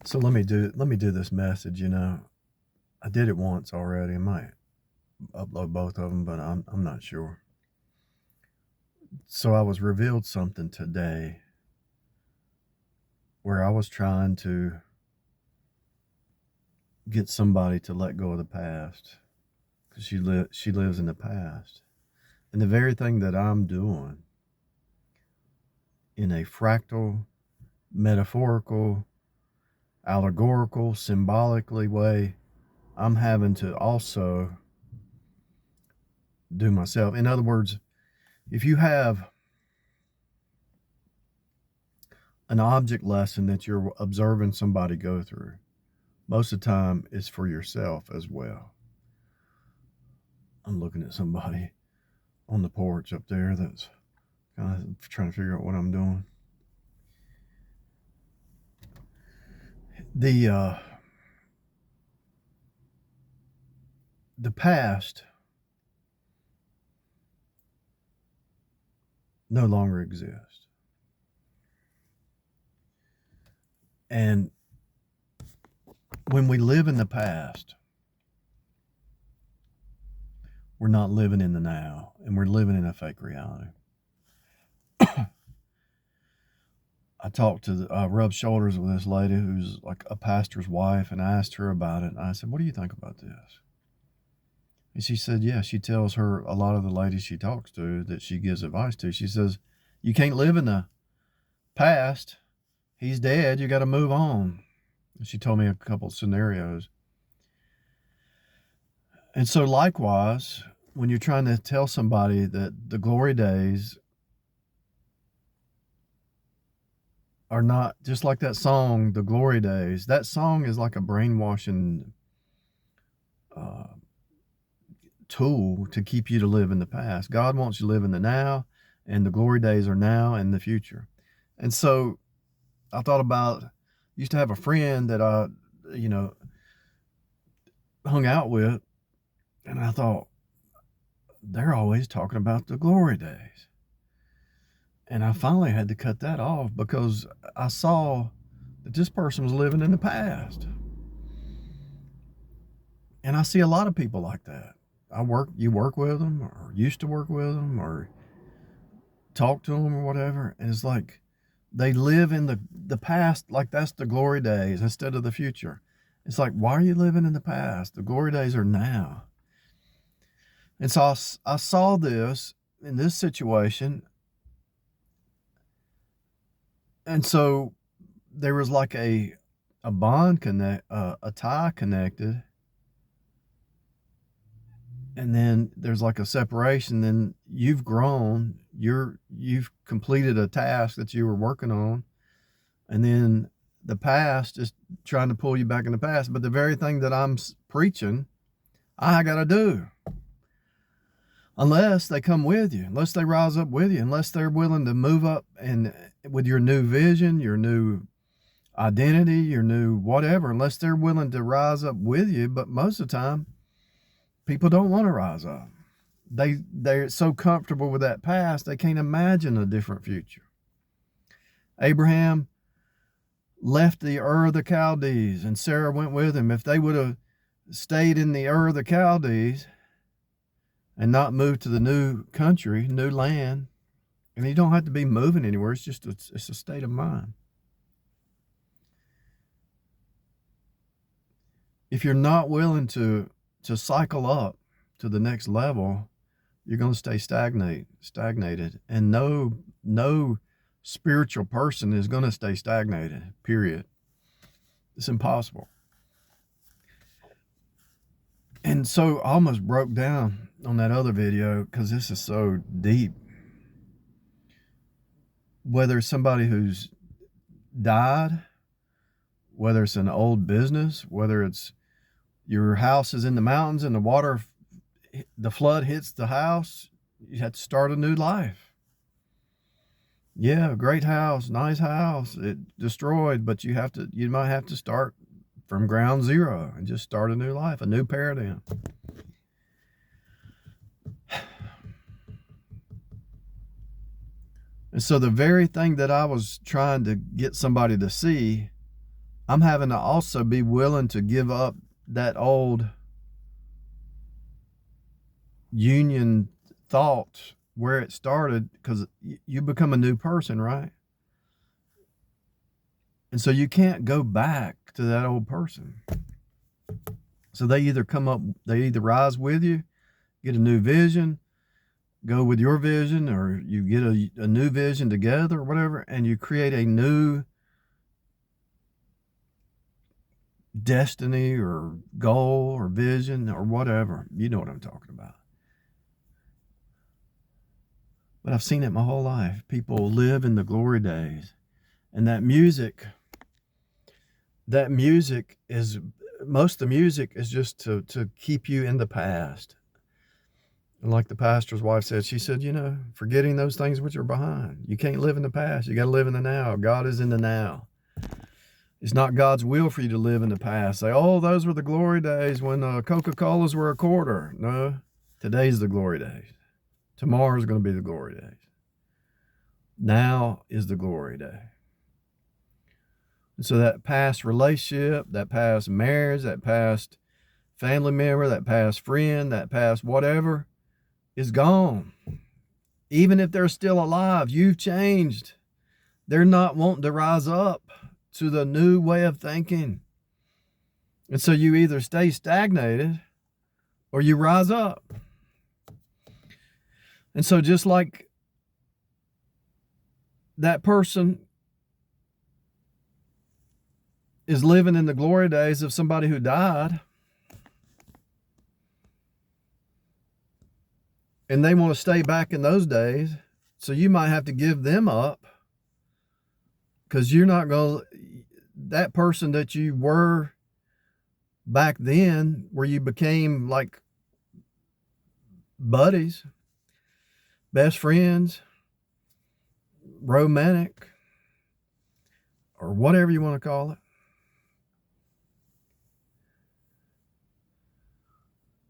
So let me do this message. I did it once already. I might upload both of them, but I'm not sure. So I was revealed something today where I was trying to get somebody to let go of the past because she lives in the past, and the very thing that I'm doing in a fractal, metaphorical, allegorical, symbolically way, I'm having to also do myself. In other words, if you have an object lesson that you're observing somebody go through, most of the time it's for yourself as well. I'm looking at somebody on the porch up there that's kind of trying to figure out what I'm doing. The the past no longer exists. And when we live in the past, we're not living in the now, and we're living in a fake reality. I talked to rubbed shoulders with this lady who's like a pastor's wife, and I asked her about it. And I said, "What do you think about this?" And she said, "Yeah." She tells her a lot of the ladies she talks to that she gives advice to. She says, "You can't live in the past. He's dead. You got to move on." And she told me a couple of scenarios. And so, likewise, when you're trying to tell somebody that the glory days are not just like that song, The Glory Days, that song is like a brainwashing uh, tool to keep you to live in the past. God wants you to live in the now, and the glory days are now and the future. And so I thought about, used to have a friend that I, you know, hung out with, and I thought, they're always talking about the glory days. And I finally had to cut that off because I saw that this person was living in the past. And I see a lot of people like that. You work with them, or used to work with them, or talk to them, or whatever. And it's like they live in the past, like that's the glory days instead of the future. It's like, why are you living in the past? The glory days are now. And so I saw this in this situation. And so there was like a bond connect, a tie connected, and then there's like a separation. Then you've grown, you've completed a task that you were working on, and then the past is trying to pull you back in the past. But the very thing that I'm preaching, I got to do, unless they come with you, unless they rise up with you, unless they're willing to move up and with your new vision, your new identity, your new whatever, unless they're willing to rise up with you. But most of the time, people don't want to rise up. They're so comfortable with that past, they can't imagine a different future. Abraham left the Ur of the Chaldees, and Sarah went with him. If they would have stayed in the Ur of the Chaldees and not moved to the new country, new land, and you don't have to be moving anywhere, it's a state of mind. If you're not willing to cycle up to the next level, you're going to stay stagnated. And no spiritual person is going to stay stagnated, period. It's impossible. And so I almost broke down on that other video because this is so deep. Whether it's somebody who's died, whether it's an old business, whether it's your house is in the mountains and the flood hits the house, you have to start a new life. Yeah, great house, nice house, it destroyed, but you might have to start from ground zero and just start a new life, a new paradigm. And so the very thing that I was trying to get somebody to see I'm having to also be willing to give up that old union thought where it started, because you become a new person, right? And so you can't go back to that old person. So they either rise with you, get a new vision, go with your vision, or you get a new vision together or whatever, and you create a new destiny or goal or vision or whatever. You know what I'm talking about. But I've seen it my whole life. People live in the glory days. And most of the music is just to keep you in the past. And like the pastor's wife said, she said, forgetting those things which are behind. You can't live in the past. You got to live in the now. God is in the now. It's not God's will for you to live in the past. Say, oh, those were the glory days when Coca-Colas were a quarter. No, today's the glory days. Tomorrow's going to be the glory days. Now is the glory day. And so that past relationship, that past marriage, that past family member, that past friend, that past whatever is gone. Even if they're still alive, you've changed. They're not wanting to rise up to the new way of thinking. And so you either stay stagnated or you rise up. And so just like that person is living in the glory days of somebody who died, and they want to stay back in those days, so you might have to give them up, because you're not going to, that person that you were back then, where you became like buddies, best friends, romantic, or whatever you want to call it.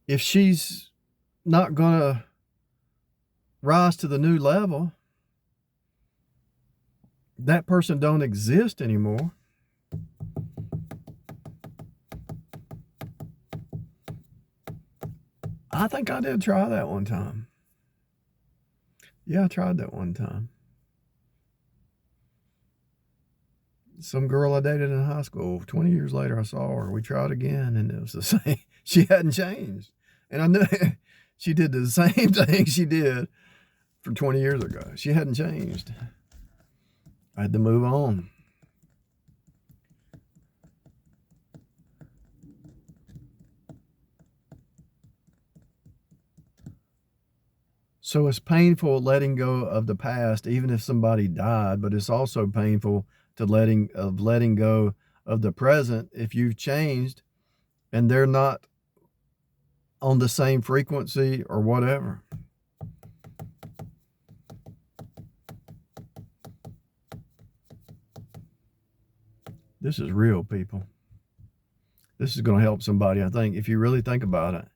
If she's not going to rise to the new level, that person don't exist anymore. I think I did try that one time. Yeah, I tried that one time. Some girl I dated in high school, 20 years later, I saw her. We tried again, and it was the same. She hadn't changed. And I knew she did the same thing she did for 20 years ago. She hadn't changed. I had to move on. So it's painful letting go of the past, even if somebody died, but it's also painful to letting go of the present if you've changed and they're not on the same frequency or whatever. This is real, people. This is going to help somebody, I think, if you really think about it.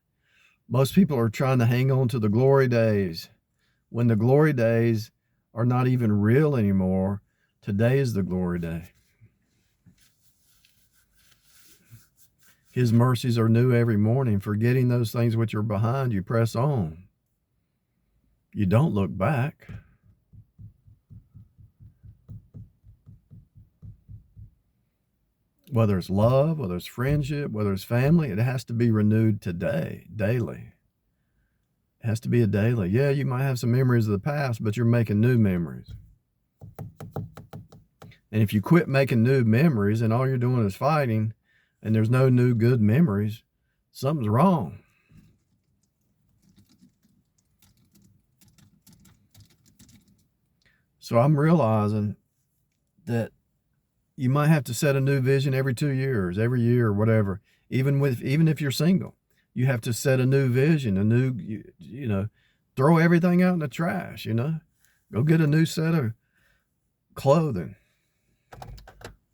Most people are trying to hang on to the glory days when the glory days are not even real anymore. Today is the glory day. His mercies are new every morning. Forgetting those things which are behind, you press on. You don't look back. Whether it's love, whether it's friendship, whether it's family, it has to be renewed today, daily. It has to be a daily. Yeah, you might have some memories of the past, but you're making new memories. And if you quit making new memories and all you're doing is fighting and there's no new good memories, something's wrong. So I'm realizing that you might have to set a new vision every 2 years, every year, or whatever. Even if you're single, you have to set a new vision, throw everything out in the trash, Go get a new set of clothing.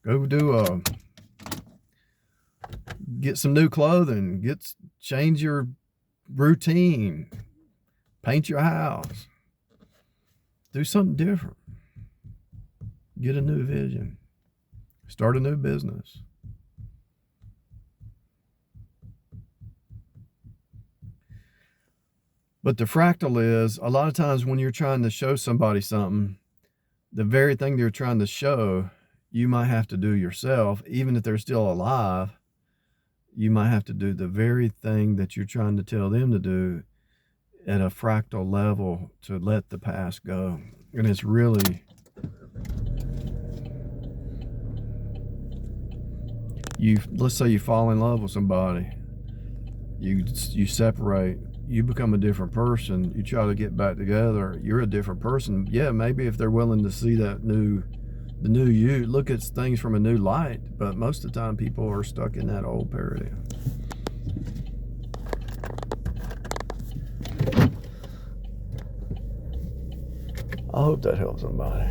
Go get some new clothing, change your routine, paint your house, do something different, get a new vision. Start a new business. But the fractal is, a lot of times when you're trying to show somebody something, the very thing they're trying to show, you might have to do yourself. Even if they're still alive, you might have to do the very thing that you're trying to tell them to do at a fractal level to let the past go. And it's really, let's say you fall in love with somebody, you separate, you become a different person, you try to get back together, you're a different person. Yeah, maybe if they're willing to see the new you, look at things from a new light, but most of the time people are stuck in that old paradigm. I hope that helps somebody.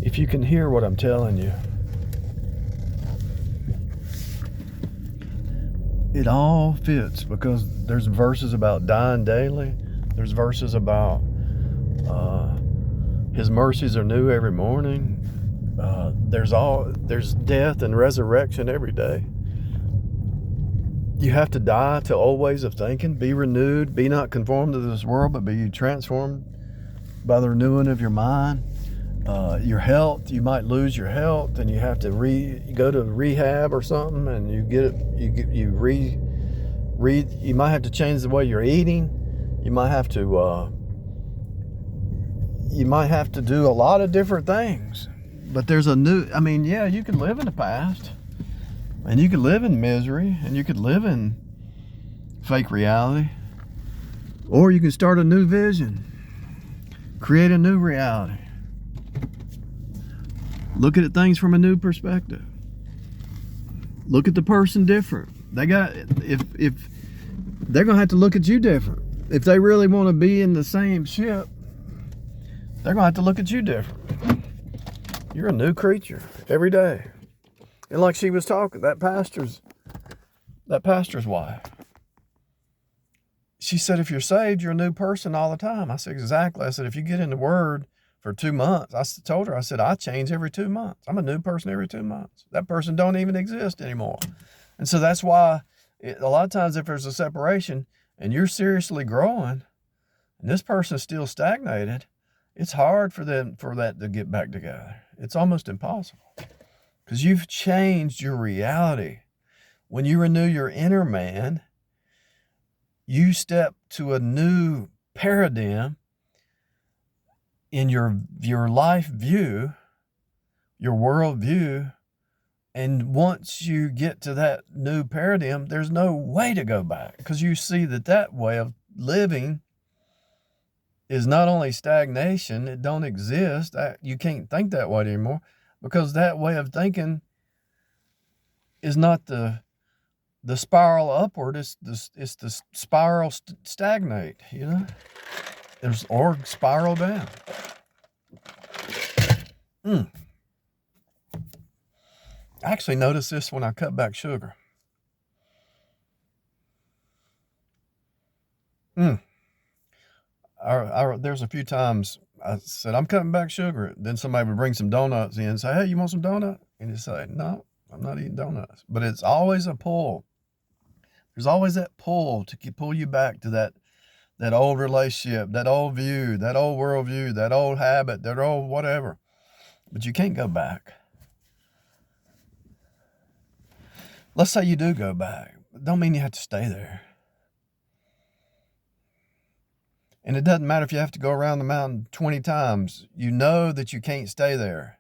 If you can hear what I'm telling you, it all fits, because there's verses about dying daily. There's verses about his mercies are new every morning. There's death and resurrection every day. You have to die to old ways of thinking. Be renewed. Be not conformed to this world, but be transformed by the renewing of your mind. Your health, you might lose your health, and you have to go to rehab or something, and you might have to change the way you're eating. You might have to do a lot of different things. But there's you could live in the past, and you could live in misery, and you could live in fake reality, or you can start a new vision, create a new reality. Look at things from a new perspective. Look at the person different. If they're gonna have to look at you different. If they really want to be in the same ship, they're gonna have to look at you different. You're a new creature every day. And like she was talking, that pastor's wife, she said, if you're saved, you're a new person all the time. I said, exactly. I said, if you get in the Word for 2 months, I told her, I said, I change every 2 months. I'm a new person every 2 months. That person don't even exist anymore. And so that's why a lot of times if there's a separation and you're seriously growing and this person's still stagnated, it's hard for that to get back together. It's almost impossible, because you've changed your reality. When you renew your inner man, you step to a new paradigm in your life view, your world view. And once you get to that new paradigm, there's no way to go back, because you see that way of living is not only stagnation, it don't exist. You can't think that way anymore, because that way of thinking is not the spiral upward. It's the spiral stagnate, or spiral down. I actually noticed this when I cut back sugar. There's a few times I said, I'm cutting back sugar. Then somebody would bring some donuts in and say, hey, you want some donut? And you say, no, I'm not eating donuts. But it's always a pull. There's always that pull to pull you back to that old relationship, that old view, that old worldview, that old habit, that old whatever. But you can't go back. Let's say you do go back. Don't mean you have to stay there. And it doesn't matter if you have to go around the mountain 20 times. You know that you can't stay there.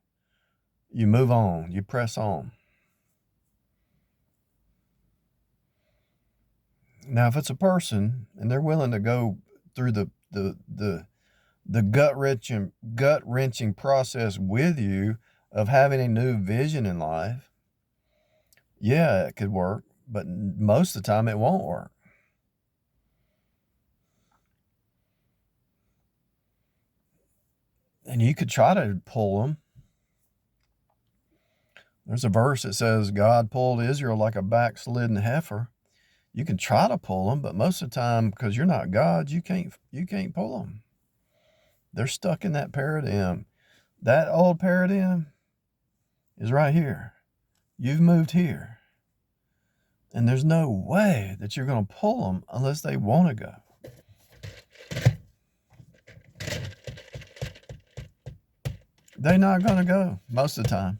You move on. You press on. Now, if it's a person and they're willing to go through the gut-wrenching process with you of having a new vision in life, yeah, it could work, but most of the time it won't work. And you could try to pull them. There's a verse that says God pulled Israel like a backslidden heifer. You can try to pull them, but most of the time, because you're not God, you can't pull them. They're stuck in that paradigm. That old paradigm is right here. You've moved here. And there's no way that you're going to pull them unless they want to go. They're not going to go most of the time.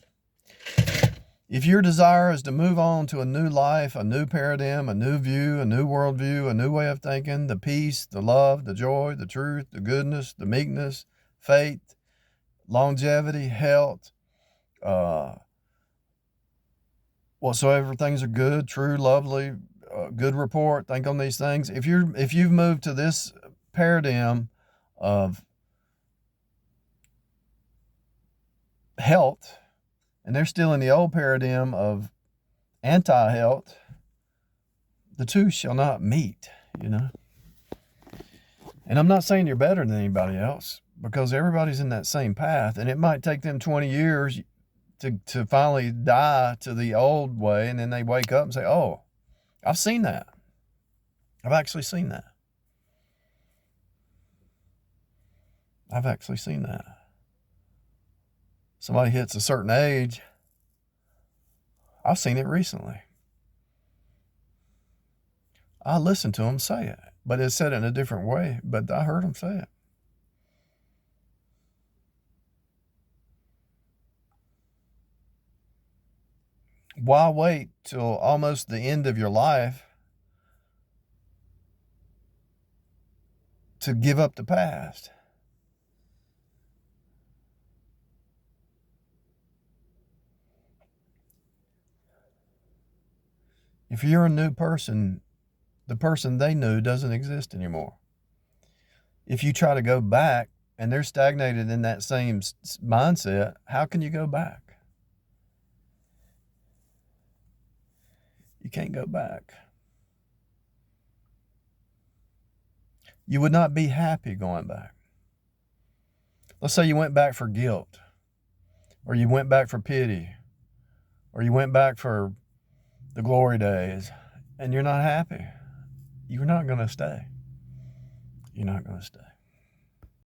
If your desire is to move on to a new life, a new paradigm, a new view, a new worldview, a new way of thinking, the peace, the love, the joy, the truth, the goodness, the meekness, faith, longevity, health, whatsoever things are good, true, lovely, good report, think on these things. If you've moved to this paradigm of health, and they're still in the old paradigm of anti-health, the two shall not meet, you know. And I'm not saying you're better than anybody else, because everybody's in that same path, and it might take them 20 years to finally die to the old way, and then they wake up and say, oh, I've seen that. I've actually seen that. I've actually seen that. Somebody hits a certain age. I've seen it recently. I listened to them say it, but it's said it in a different way, but I heard them say it. Why wait till almost the end of your life to give up the past? If you're a new person, the person they knew doesn't exist anymore. If you try to go back and they're stagnated in that same mindset, how can you go back? You can't go back. You would not be happy going back. Let's say you went back for guilt, or you went back for pity, or you went back for the glory days, and you're not happy. You're not going to stay. You're not going to stay.